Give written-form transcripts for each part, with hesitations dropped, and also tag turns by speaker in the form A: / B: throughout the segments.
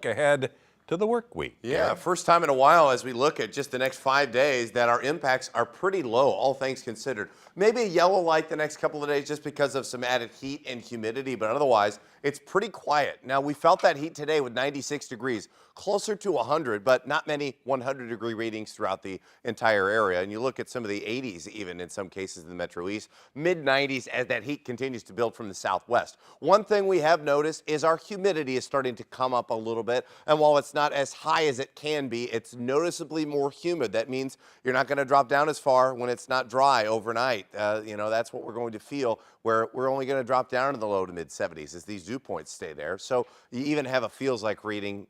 A: Ahead to the work week.
B: Yeah,
A: Gary.
B: first time in a while as we look at just the next 5 days that our impacts are pretty low, all things considered. Maybe a yellow light the next couple of days just because of some added heat and humidity, but otherwise it's pretty quiet. Now, we felt that heat today with 96 degrees, closer to 100, but not many 100-degree readings throughout the entire area. And you look at some of the 80s even in some cases in the Metro East, mid-90s as that heat continues to build from the southwest. One thing we have noticed is our humidity is starting to come up a little bit, and while it's not as high as it can be, it's noticeably more humid. That means you're not going to drop down as far when it's not dry overnight. That's what we're going to feel, where we're only going to drop down to the low to mid 70s as these dew points stay there. So you even have a feels like reading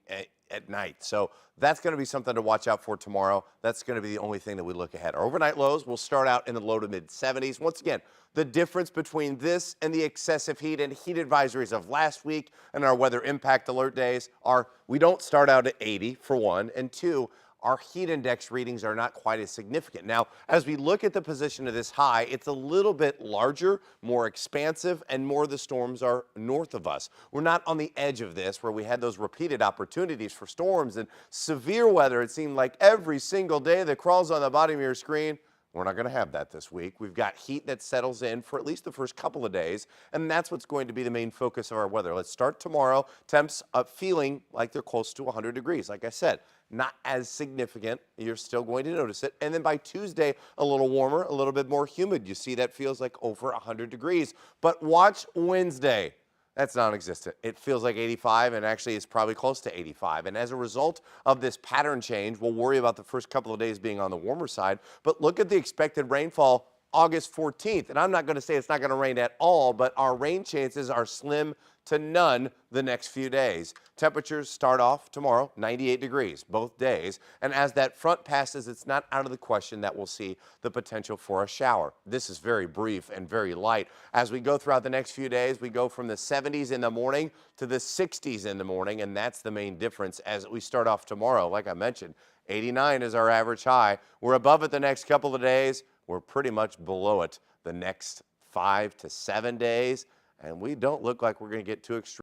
B: at night. So that's going to be something to watch out for tomorrow. That's going to be the only thing that we look ahead. Our overnight lows will start out in the low to mid 70s. Once again, the difference between this and the excessive heat and heat advisories of last week and our weather impact alert days are we don't start out at 80 for one, and two, our heat index readings are not quite as significant. Now, as we look at the position of this high, it's a little bit larger, more expansive, and more of the storms are north of us. We're not on the edge of this where we had those repeated opportunities for storms and severe weather. It seemed like every single day that crawls on the bottom of your screen. We're not going to have that this week. We've got heat that settles in for at least the first couple of days, and that's what's going to be the main focus of our weather. Let's start tomorrow. Temps up feeling like they're close to 100 degrees. Like I said, not as significant. You're still going to notice it. And then by Tuesday, a little warmer, a little bit more humid. You see that feels like over 100 degrees. But watch Wednesday. That's non-existent. It feels like 85 and actually is probably close to 85. And as a result of this pattern change, we'll worry about the first couple of days being on the warmer side. But look at the expected rainfall August 14th. And I'm not going to say it's not going to rain at all, but our rain chances are slim to none the next few days. Temperatures start off tomorrow, 98 degrees, both days. And as that front passes, it's not out of the question that we'll see the potential for a shower. This is very brief and very light. As we go throughout the next few days, we go from the 70s in the morning to the 60s in the morning, and that's the main difference as we start off tomorrow. Like I mentioned, 89 is our average high. We're above it the next couple of days. We're pretty much below it the next 5 to 7 days, and we don't look like we're going to get too extreme.